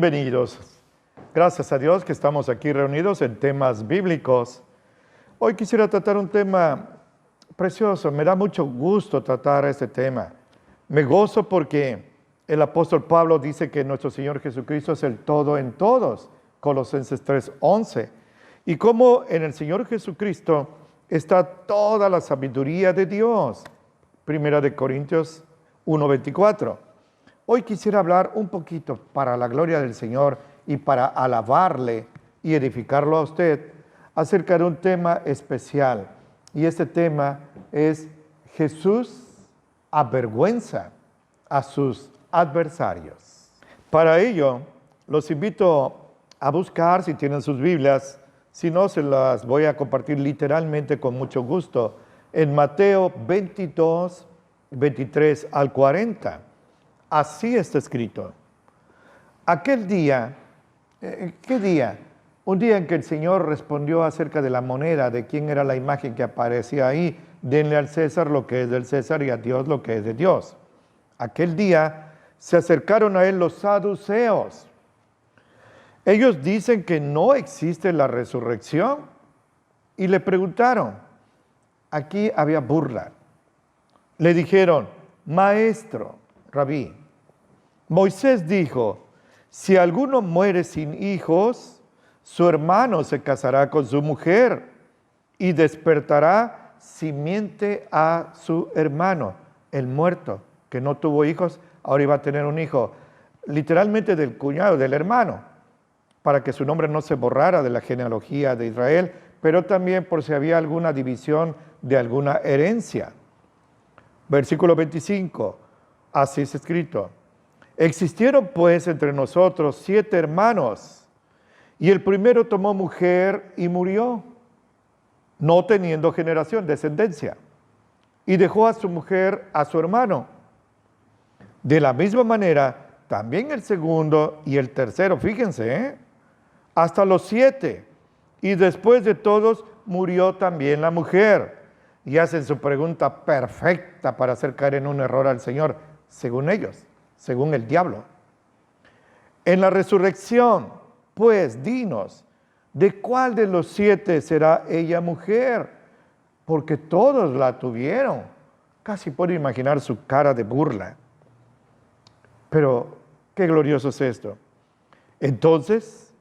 Bienvenidos. Gracias a Dios que estamos aquí reunidos en temas bíblicos. Hoy quisiera tratar un tema precioso. Me da mucho gusto tratar este tema. Me gozo porque el apóstol Pablo dice que nuestro Señor Jesucristo es el todo en todos. Colosenses 3:11. Y como en el Señor Jesucristo está toda la sabiduría de Dios. Primera de Corintios 1:24. Hoy quisiera hablar un poquito para la gloria del Señor y para alabarle y edificarlo a usted acerca de un tema especial. Y este tema es: Jesús avergüenza a sus adversarios. Para ello, los invito a buscar, si tienen sus Biblias, si no, se las voy a compartir literalmente con mucho gusto, en Mateo 22, 23 al 40. Así está escrito. Aquel día, ¿qué día? Un día en que el Señor respondió acerca de la moneda, de quién era la imagen que aparecía ahí. Denle al César lo que es del César y a Dios lo que es de Dios. Aquel día se acercaron a él los saduceos. Ellos dicen que no existe la resurrección y le preguntaron. Aquí había burla. Le dijeron: Maestro, Rabí, Moisés dijo: si alguno muere sin hijos, su hermano se casará con su mujer y despertará simiente a su hermano. El muerto que no tuvo hijos, ahora iba a tener un hijo, literalmente del cuñado, del hermano, para que su nombre no se borrara de la genealogía de Israel, pero también por si había alguna división de alguna herencia. Versículo 25, así es escrito. Existieron pues entre nosotros 7 hermanos, y el primero tomó mujer y murió, no teniendo generación, descendencia, y dejó a su mujer a su hermano. De la misma manera, también el segundo y el tercero, fíjense, hasta los 7, y después de todos murió también la mujer. Y hacen su pregunta perfecta para hacer caer en un error al Señor, según ellos, según el diablo. En la resurrección, pues, dinos, ¿de cuál de los 7 será ella mujer? Porque todos la tuvieron. Casi puedo imaginar su cara de burla. Pero, qué glorioso es esto. Entonces,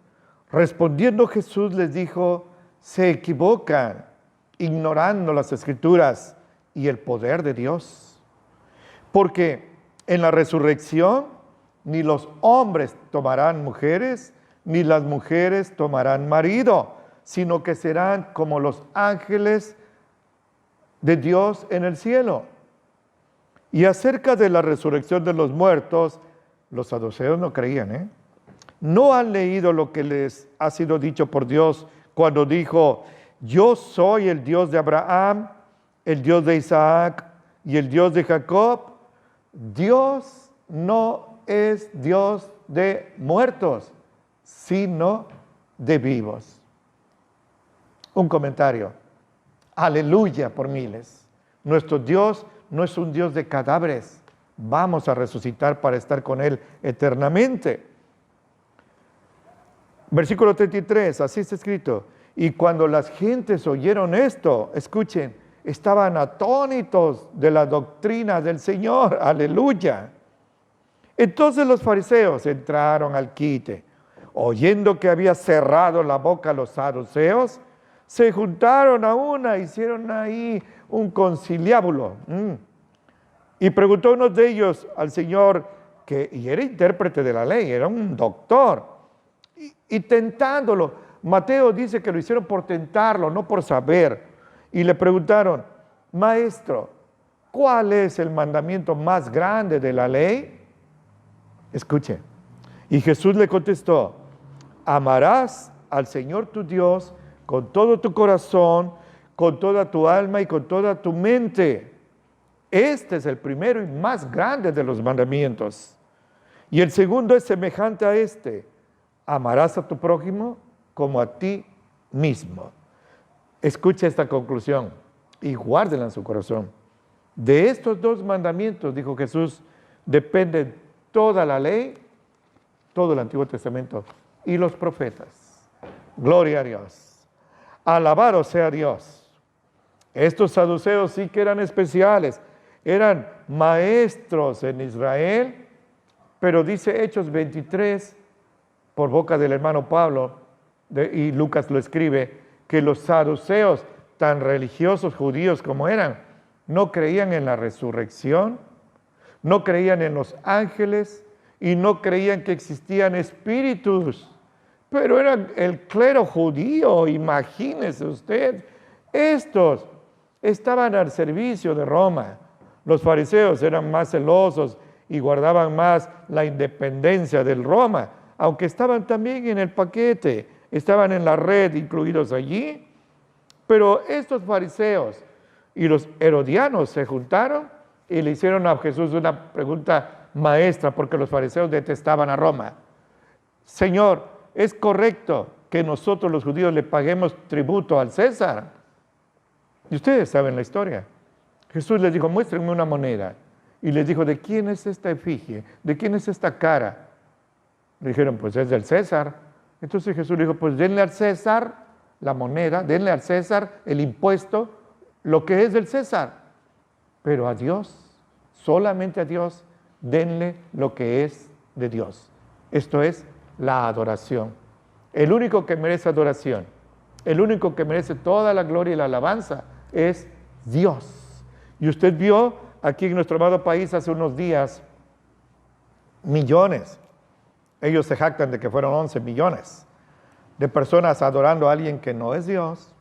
respondiendo Jesús les dijo: se equivocan, ignorando las Escrituras y el poder de Dios. Porque en la resurrección ni los hombres tomarán mujeres, ni las mujeres tomarán marido, sino que serán como los ángeles de Dios en el cielo. Y acerca de la resurrección de los muertos, los saduceos no creían, ¿No han leído lo que les ha sido dicho por Dios cuando dijo: yo soy el Dios de Abraham, el Dios de Isaac y el Dios de Jacob? Dios no es Dios de muertos, sino de vivos. Un comentario. Aleluya por miles. Nuestro Dios no es un Dios de cadáveres. Vamos a resucitar para estar con Él eternamente. Versículo 33, así está escrito. Y cuando las gentes oyeron esto, escuchen, estaban atónitos de la doctrina del Señor. Aleluya. Entonces los fariseos entraron al quite. Oyendo que había cerrado la boca a los saduceos, se juntaron a una, hicieron ahí un conciliábulo. Y preguntó uno de ellos al Señor, y era intérprete de la ley, era un doctor, y tentándolo. Mateo dice que lo hicieron por tentarlo, no por saber. Y le preguntaron: Maestro, ¿cuál es el mandamiento más grande de la ley? Escuche. Y Jesús le contestó: amarás al Señor tu Dios con todo tu corazón, con toda tu alma y con toda tu mente. Este es el primero y más grande de los mandamientos. Y el segundo es semejante a este: amarás a tu prójimo como a ti mismo. Escucha esta conclusión y guárdela en su corazón. De estos 2 mandamientos, dijo Jesús, depende toda la ley todo el Antiguo Testamento y los profetas. Gloria a Dios. Alabado sea Dios. Estos saduceos sí que eran especiales, eran maestros en Israel, pero dice Hechos 23, por boca del hermano Pablo, y Lucas lo escribe, que los saduceos, tan religiosos judíos como eran, no creían en la resurrección, no creían en los ángeles y no creían que existían espíritus. Pero era el clero judío, imagínese usted. Estos estaban al servicio de Roma. Los fariseos eran más celosos y guardaban más la independencia del Roma, aunque estaban también en el paquete, estaban en la red incluidos allí. Pero estos fariseos y los herodianos se juntaron y le hicieron a Jesús una pregunta maestra, porque los fariseos detestaban a Roma. Señor, ¿es correcto que nosotros los judíos le paguemos tributo al César? Y ustedes saben la historia. Jesús les dijo, muéstrenme una moneda. Y les dijo, ¿de quién es esta efigie? ¿De quién es esta cara? Le dijeron, pues es del César. Entonces Jesús le dijo, pues denle al César la moneda, denle al César el impuesto, lo que es del César. Pero a Dios, solamente a Dios, denle lo que es de Dios. Esto es la adoración. El único que merece adoración, el único que merece toda la gloria y la alabanza es Dios. Y usted vio aquí en nuestro amado país hace unos días millones, ellos se jactan de que fueron 11 millones de personas adorando a alguien que no es Dios,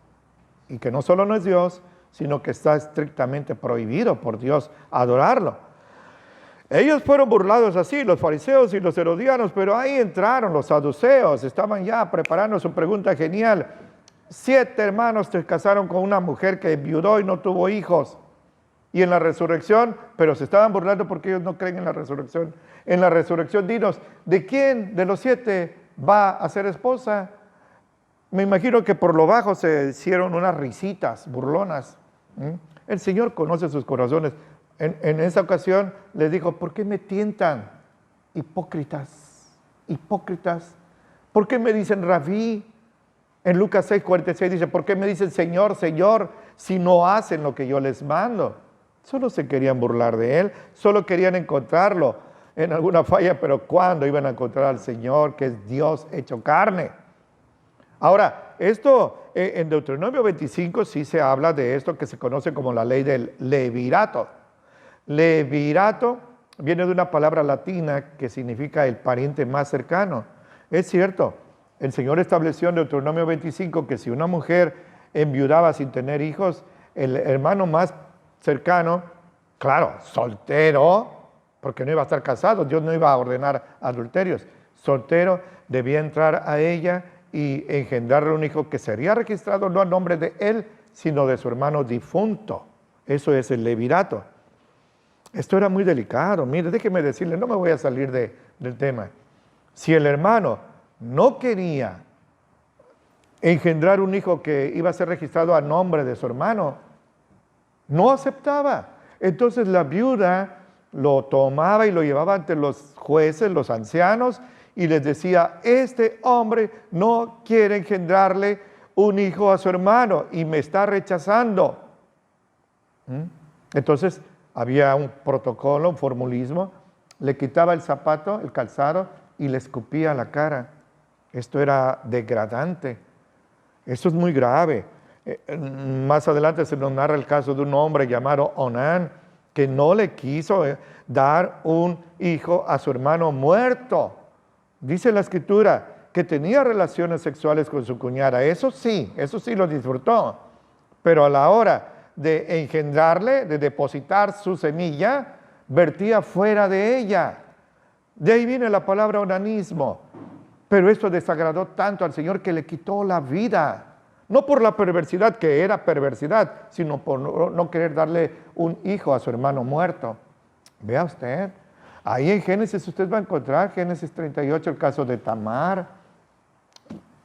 y que no solo no es Dios, sino que está estrictamente prohibido por Dios adorarlo. Ellos fueron burlados así, los fariseos y los herodianos, pero ahí entraron los saduceos, estaban ya preparando su pregunta genial. 7 hermanos se casaron con una mujer que enviudó y no tuvo hijos. Y en la resurrección, pero se estaban burlando porque ellos no creen en la resurrección. En la resurrección, dinos, ¿de quién de los 7 va a ser esposa? Me imagino que por lo bajo se hicieron unas risitas burlonas. El Señor conoce sus corazones. En esa ocasión les dijo, ¿por qué me tientan? Hipócritas, hipócritas. ¿Por qué me dicen Rabí? En Lucas 6:46 dice, ¿por qué me dicen Señor, Señor, si no hacen lo que yo les mando? Solo se querían burlar de Él, solo querían encontrarlo en alguna falla, pero ¿cuándo iban a encontrar al Señor, que es Dios hecho carne? Ahora, esto en Deuteronomio 25 sí se habla de esto que se conoce como la ley del levirato. Levirato viene de una palabra latina que significa el pariente más cercano. Es cierto, el Señor estableció en Deuteronomio 25 que si una mujer enviudaba sin tener hijos, el hermano más cercano, claro, soltero, porque no iba a estar casado, Dios no iba a ordenar adulterios, soltero, debía entrar a ella y engendrarle un hijo que sería registrado no a nombre de él, sino de su hermano difunto. Eso es el levirato. Esto era muy delicado. Mire, déjeme decirle, no me voy a salir del tema. Si el hermano no quería engendrar un hijo que iba a ser registrado a nombre de su hermano, no aceptaba. Entonces la viuda lo tomaba y lo llevaba ante los jueces, los ancianos, y les decía, este hombre no quiere engendrarle un hijo a su hermano y me está rechazando. Entonces había un protocolo, un formulismo, le quitaba el zapato, el calzado y le escupía la cara. Esto era degradante. Esto es muy grave. Más adelante se nos narra el caso de un hombre llamado Onán que no le quiso dar un hijo a su hermano muerto. Dice la Escritura que tenía relaciones sexuales con su cuñada. Eso sí lo disfrutó. Pero a la hora de engendrarle, de depositar su semilla, vertía fuera de ella. De ahí viene la palabra onanismo. Pero esto desagradó tanto al Señor que le quitó la vida. No por la perversidad, que era perversidad, sino por no querer darle un hijo a su hermano muerto. Vea usted, ahí en Génesis usted va a encontrar, Génesis 38, el caso de Tamar.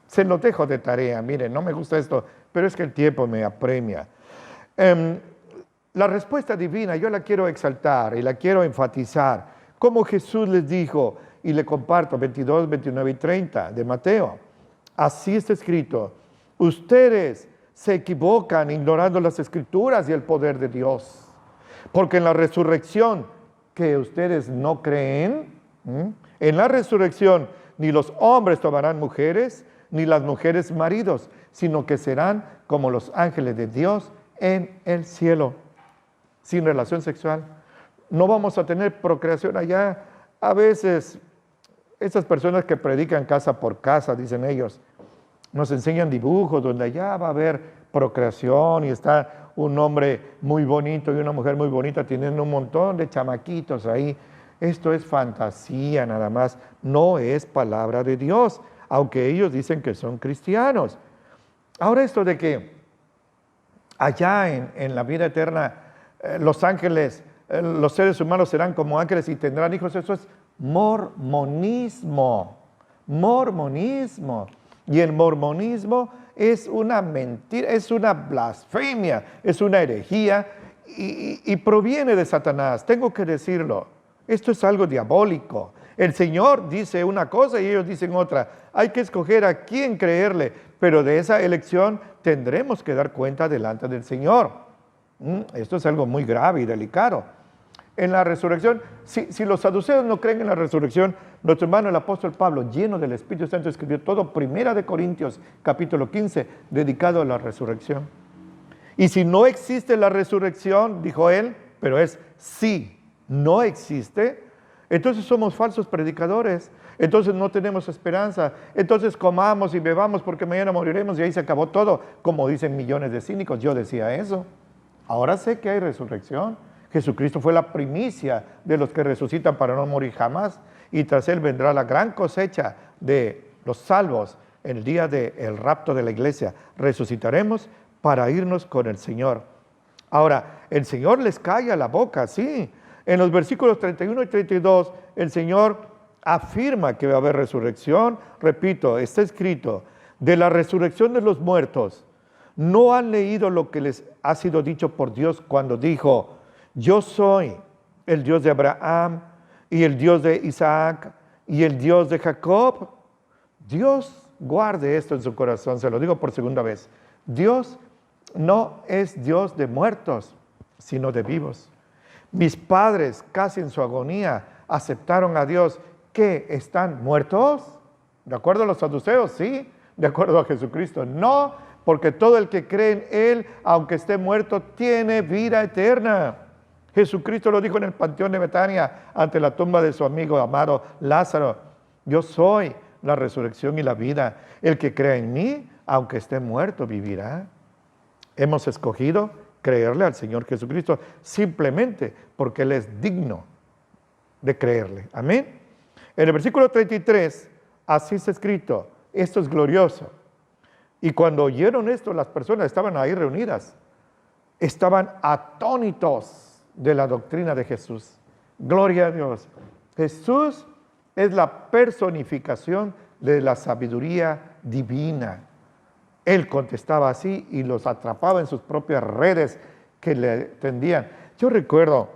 Se lo dejo de tarea, mire, no me gusta esto, pero es que el tiempo me apremia. La respuesta divina yo la quiero exaltar y la quiero enfatizar. Como Jesús les dijo, y le comparto 22, 29 y 30 de Mateo. Así está escrito: ustedes se equivocan ignorando las Escrituras y el poder de Dios. Porque en la resurrección que ustedes no creen, en la resurrección ni los hombres tomarán mujeres, ni las mujeres maridos, sino que serán como los ángeles de Dios en el cielo, sin relación sexual. No vamos a tener procreación allá. A veces, esas personas que predican casa por casa, dicen ellos, nos enseñan dibujos donde allá va a haber procreación y está un hombre muy bonito y una mujer muy bonita teniendo un montón de chamaquitos ahí. Esto es fantasía nada más, no es palabra de Dios, aunque ellos dicen que son cristianos. Ahora esto de que allá en la vida eterna los ángeles, los seres humanos serán como ángeles y tendrán hijos, eso es mormonismo. Mormonismo. Y el mormonismo es una mentira, es una blasfemia, es una herejía y proviene de Satanás. Tengo que decirlo. Esto es algo diabólico. El Señor dice una cosa y ellos dicen otra. Hay que escoger a quién creerle, pero de esa elección tendremos que dar cuenta delante del Señor. Esto es algo muy grave y delicado. En la resurrección, si los saduceos no creen en la resurrección, nuestro hermano el apóstol Pablo, lleno del Espíritu Santo, escribió todo 1 Corintios capítulo 15, dedicado a la resurrección. Y si no existe la resurrección, dijo él, pero es si no existe, entonces somos falsos predicadores, entonces no tenemos esperanza, entonces comamos y bebamos porque mañana moriremos y ahí se acabó todo, como dicen millones de cínicos. Yo decía eso. Ahora sé que hay resurrección. Jesucristo fue la primicia de los que resucitan para no morir jamás, y tras él vendrá la gran cosecha de los salvos en el día del rapto de la iglesia. Resucitaremos para irnos con el Señor. Ahora, el Señor les calla la boca, sí. En los versículos 31 y 32, el Señor afirma que va a haber resurrección. Repito, está escrito, de la resurrección de los muertos. ¿No han leído lo que les ha sido dicho por Dios cuando dijo: yo soy el Dios de Abraham y el Dios de Isaac y el Dios de Jacob? Dios guarde esto en su corazón, se lo digo por segunda vez. Dios no es Dios de muertos, sino de vivos. Mis padres, casi en su agonía, aceptaron a Dios. ¿Qué? ¿Están muertos? ¿De acuerdo a los saduceos? Sí. ¿De acuerdo a Jesucristo? No, porque todo el que cree en Él, aunque esté muerto, tiene vida eterna. Jesucristo lo dijo en el panteón de Betania, ante la tumba de su amigo amado Lázaro: yo soy la resurrección y la vida. El que crea en mí, aunque esté muerto, vivirá. Hemos escogido creerle al Señor Jesucristo simplemente porque Él es digno de creerle. Amén. En el versículo 33, así está escrito. Esto es glorioso. Y cuando oyeron esto, las personas estaban ahí reunidas, estaban atónitos de la doctrina de Jesús. Gloria a Dios. Jesús es la personificación de la sabiduría divina. Él contestaba así y los atrapaba en sus propias redes que le tendían. Yo recuerdo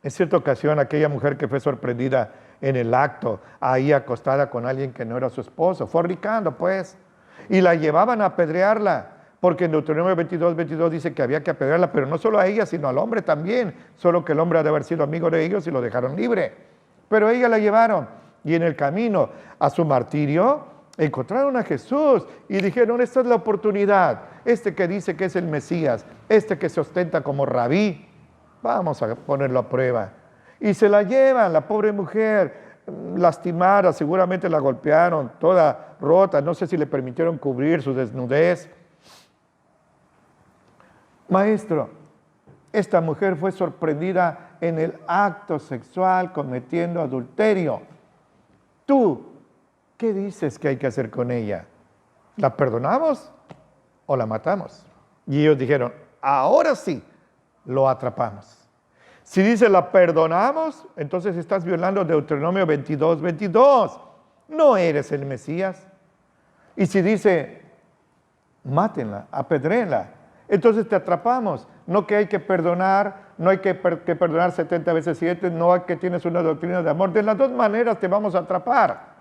en cierta ocasión aquella mujer que fue sorprendida en el acto, ahí acostada con alguien que no era su esposo, fornicando pues, y la llevaban a apedrearla, porque en Deuteronomio 22 dice que había que apedrearla, pero no solo a ella, sino al hombre también, solo que el hombre ha de haber sido amigo de ellos y lo dejaron libre. Pero a ella la llevaron, y en el camino a su martirio encontraron a Jesús y dijeron: esta es la oportunidad, este que dice que es el Mesías, este que se ostenta como rabí, vamos a ponerlo a prueba. Y se la llevan, la pobre mujer, lastimada, seguramente la golpearon, toda rota, no sé si le permitieron cubrir su desnudez. Maestro, esta mujer fue sorprendida en el acto sexual cometiendo adulterio. ¿Tú qué dices que hay que hacer con ella? ¿La perdonamos o la matamos? Y ellos dijeron: ahora sí, lo atrapamos. Si dice la perdonamos, entonces estás violando Deuteronomio 22. No eres el Mesías. Y si dice mátenla, apedréenla, entonces te atrapamos. no que hay que perdonar, no hay que perdonar 70 veces 7, no hay que tienes una doctrina de amor. De las dos maneras te vamos a atrapar.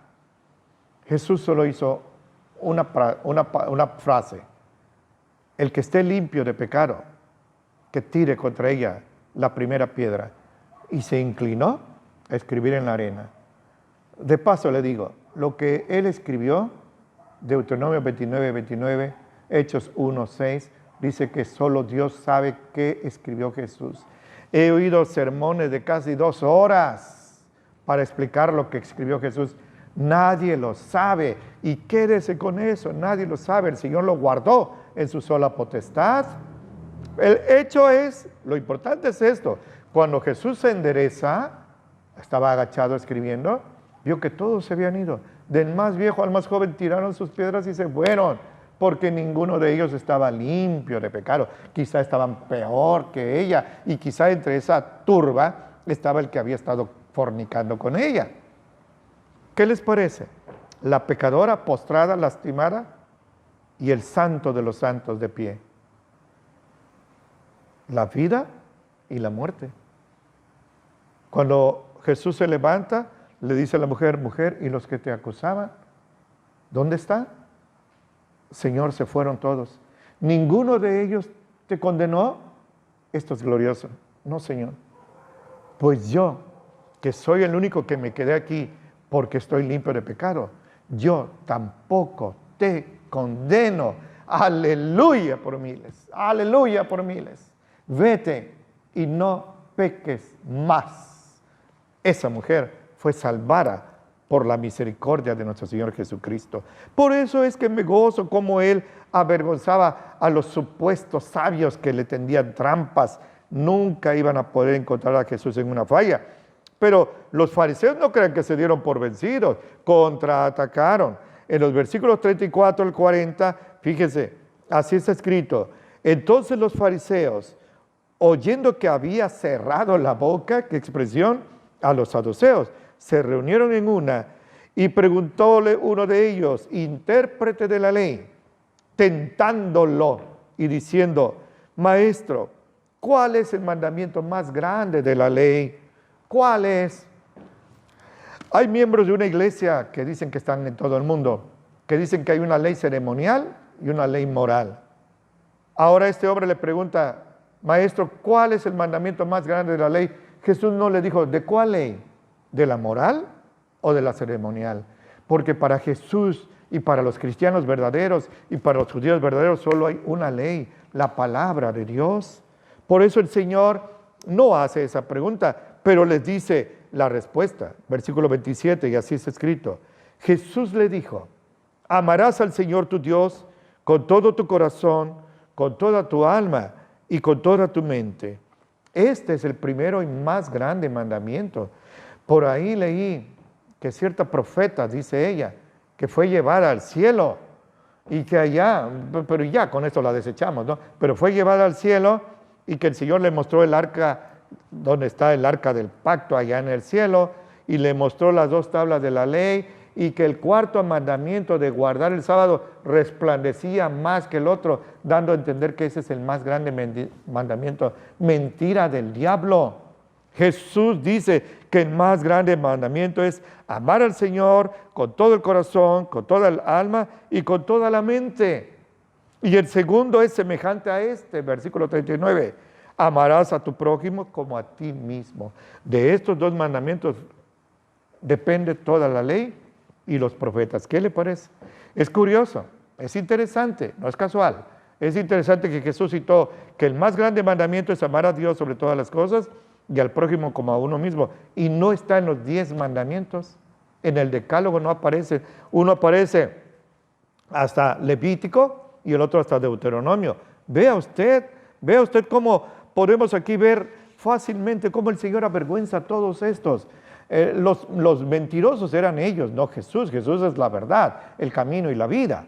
Jesús solo hizo una frase: el que esté limpio de pecado, que tire contra ella la primera piedra. Y se inclinó a escribir en la arena. De paso le digo, lo que él escribió, Deuteronomio 29:29, Hechos 1:6, dice que solo Dios sabe qué escribió Jesús. He oído sermones de casi 2 horas para explicar lo que escribió Jesús. Nadie lo sabe, y quédese con eso, nadie lo sabe. El Señor lo guardó en su sola potestad. El hecho es, lo importante es esto: cuando Jesús se endereza, estaba agachado escribiendo, vio que todos se habían ido. Del más viejo al más joven tiraron sus piedras y se fueron, porque ninguno de ellos estaba limpio de pecado. Quizá estaban peor que ella, y quizá entre esa turba estaba el que había estado fornicando con ella. ¿Qué les parece? La pecadora postrada, lastimada, y el santo de los santos de pie. La vida y la muerte. Cuando Jesús se levanta, le dice a la mujer: mujer, ¿y los que te acusaban? ¿Dónde están? Señor, se fueron todos. ¿Ninguno de ellos te condenó? Esto es glorioso. No, Señor. Pues yo, que soy el único que me quedé aquí porque estoy limpio de pecado, yo tampoco te condeno. Aleluya por miles. Aleluya por miles. Vete y no peques más. Esa mujer fue salvada por la misericordia de nuestro Señor Jesucristo. Por eso es que me gozo como Él avergonzaba a los supuestos sabios que le tendían trampas. Nunca iban a poder encontrar a Jesús en una falla. Pero los fariseos no crean que se dieron por vencidos, contraatacaron. En los versículos 34 al 40, fíjese, así está escrito: entonces los fariseos, oyendo que había cerrado la boca, qué expresión, a los saduceos, se reunieron en una, y preguntóle uno de ellos, intérprete de la ley, tentándolo y diciendo: maestro, ¿cuál es el mandamiento más grande de la ley? ¿Cuál es? Hay miembros de una iglesia que dicen que están en todo el mundo, que dicen que hay una ley ceremonial y una ley moral. Ahora este hombre le pregunta: maestro, ¿cuál es el mandamiento más grande de la ley? Jesús no le dijo: ¿de cuál ley? ¿De la moral o de la ceremonial? Porque para Jesús y para los cristianos verdaderos y para los judíos verdaderos solo hay una ley, la palabra de Dios. Por eso el Señor no hace esa pregunta, pero les dice la respuesta. Versículo 27, y así está escrito. Jesús le dijo: amarás al Señor tu Dios con todo tu corazón, con toda tu alma y con toda tu mente. Este es el primero y más grande mandamiento. Por ahí leí que cierta profeta, dice ella, que fue llevada al cielo y que allá, pero ya con esto la desechamos, ¿no? Pero fue llevada al cielo y que el Señor le mostró el arca, donde está el arca del pacto allá en el cielo, y le mostró las 2 tablas de la ley, y que el 4.º mandamiento de guardar el sábado resplandecía más que el otro, dando a entender que ese es el más grande mandamiento. Mentira del diablo. Jesús dice que el más grande mandamiento es amar al Señor con todo el corazón, con toda el alma y con toda la mente. Y el segundo es semejante a este, versículo 39. Amarás a tu prójimo como a ti mismo. De estos 2 mandamientos depende toda la ley y los profetas. ¿Qué le parece? Es curioso, es interesante, no es casual. Es interesante que Jesús citó que el más grande mandamiento es amar a Dios sobre todas las cosas y al prójimo como a uno mismo. Y no está en los 10 mandamientos. En el Decálogo no aparece. Uno aparece hasta Levítico y el otro hasta Deuteronomio. Vea usted cómo podemos aquí ver fácilmente cómo el Señor avergüenza a todos estos. Los mentirosos eran ellos, no Jesús. Jesús es la verdad, el camino y la vida.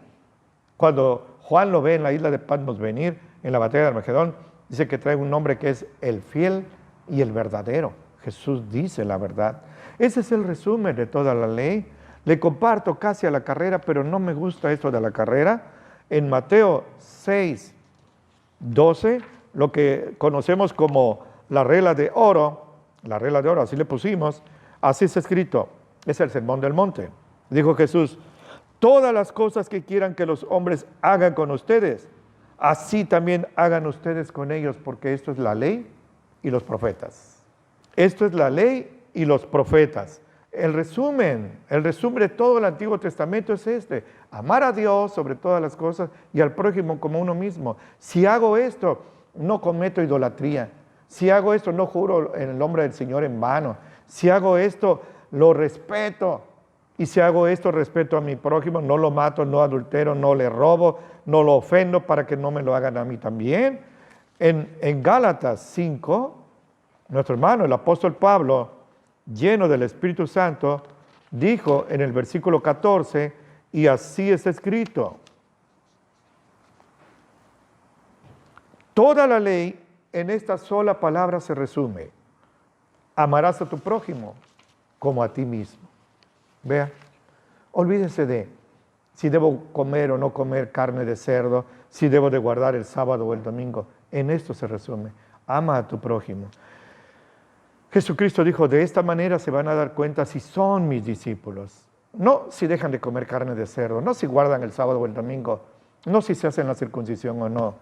Cuando Juan lo ve en la isla de Patmos venir, en la batalla de Armagedón, dice que trae un nombre que es el fiel y el verdadero. Jesús dice la verdad. Ese es el resumen de toda la ley. Le comparto casi a la carrera, pero no me gusta esto de la carrera. En Mateo 6:12 lo que conocemos como la regla de oro, así le pusimos, así está escrito, es el Sermón del Monte. Dijo Jesús, todas las cosas que quieran que los hombres hagan con ustedes, así también hagan ustedes con ellos, porque esto es la ley y los profetas. Esto es la ley y los profetas. El resumen de todo el Antiguo Testamento es este: amar a Dios sobre todas las cosas y al prójimo como uno mismo. Si hago esto, no cometo idolatría. Si hago esto, no juro en el nombre del Señor en vano. Si hago esto, lo respeto. Y si hago esto, respeto a mi prójimo, no lo mato, no adultero, no le robo, no lo ofendo para que no me lo hagan a mí también. En Gálatas 5, nuestro hermano, el apóstol Pablo, lleno del Espíritu Santo, dijo en el versículo 14, y así está escrito: toda la ley en esta sola palabra se resume: amarás a tu prójimo como a ti mismo. Vea, olvídese de si debo comer o no comer carne de cerdo, si debo de guardar el sábado o el domingo. En esto se resume: ama a tu prójimo. Jesucristo dijo, de esta manera se van a dar cuenta si son mis discípulos. No si dejan de comer carne de cerdo, no si guardan el sábado o el domingo, no si se hacen la circuncisión o no.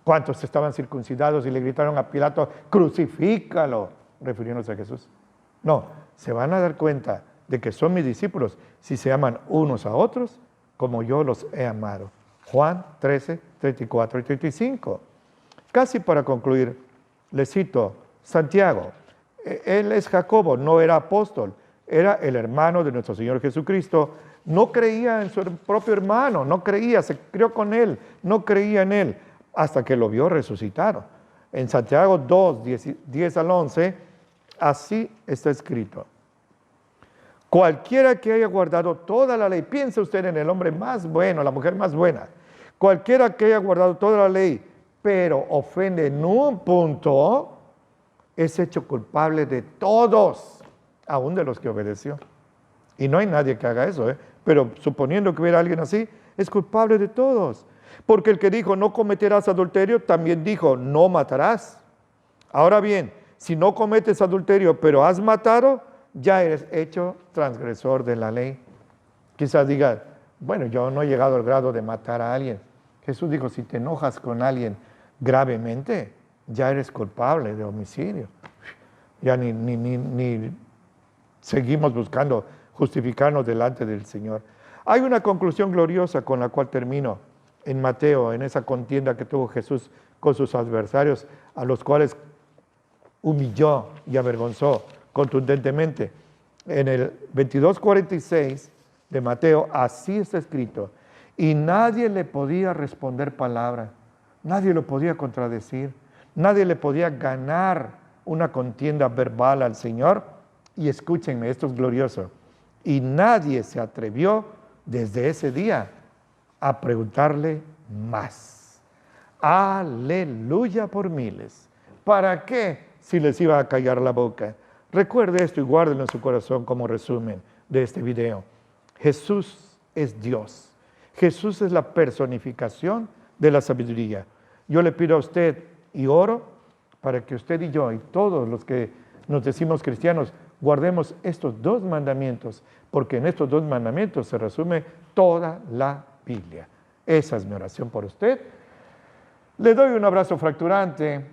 ¿Cuántos estaban circuncidados y le gritaron a Pilato, crucifícalo, refiriéndose a Jesús? No, se van a dar cuenta de que son mis discípulos si se aman unos a otros como yo los he amado. Juan 13, 34 y 35. Casi para concluir, le cito Santiago. Él es Jacobo, no era apóstol, era el hermano de nuestro Señor Jesucristo. No creía en su propio hermano, no creía, se crió con él, no creía en él, hasta que lo vio resucitado. En Santiago 2, 10 al 11, así está escrito: cualquiera que haya guardado toda la ley, piense usted en el hombre más bueno, la mujer más buena, cualquiera que haya guardado toda la ley, pero ofende en un punto, es hecho culpable de todos, aún de los que obedeció. Y no hay nadie que haga eso, pero suponiendo que hubiera alguien así, es culpable de todos. Porque el que dijo no cometerás adulterio, también dijo no matarás. Ahora bien, si no cometes adulterio, pero has matado, ya eres hecho transgresor de la ley. Quizás diga, bueno, yo no he llegado al grado de matar a alguien. Jesús dijo, si te enojas con alguien gravemente, ya eres culpable de homicidio. Ya ni seguimos buscando justificarnos delante del Señor. Hay una conclusión gloriosa con la cual termino en Mateo, en esa contienda que tuvo Jesús con sus adversarios, a los cuales humilló y avergonzó contundentemente. En el 22:46 de Mateo, así está escrito: y nadie le podía responder palabra, nadie lo podía contradecir, nadie le podía ganar una contienda verbal al Señor. Y escúchenme, esto es glorioso: y nadie se atrevió desde ese día a preguntarle más. Aleluya por miles. ¿Para qué si les iba a callar la boca? Recuerde esto y guárdelo en su corazón como resumen de este video. Jesús es Dios. Jesús es la personificación de la sabiduría. Yo le pido a usted y oro para que usted y yo y todos los que nos decimos cristianos guardemos estos dos mandamientos, porque en estos dos mandamientos se resume toda la Biblia. Esa es mi oración por usted. Le doy un abrazo fracturante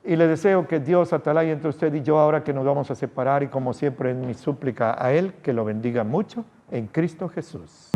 y le deseo que Dios atalaya entre usted y yo ahora que nos vamos a separar, y como siempre en mi súplica a Él, que lo bendiga mucho en Cristo Jesús.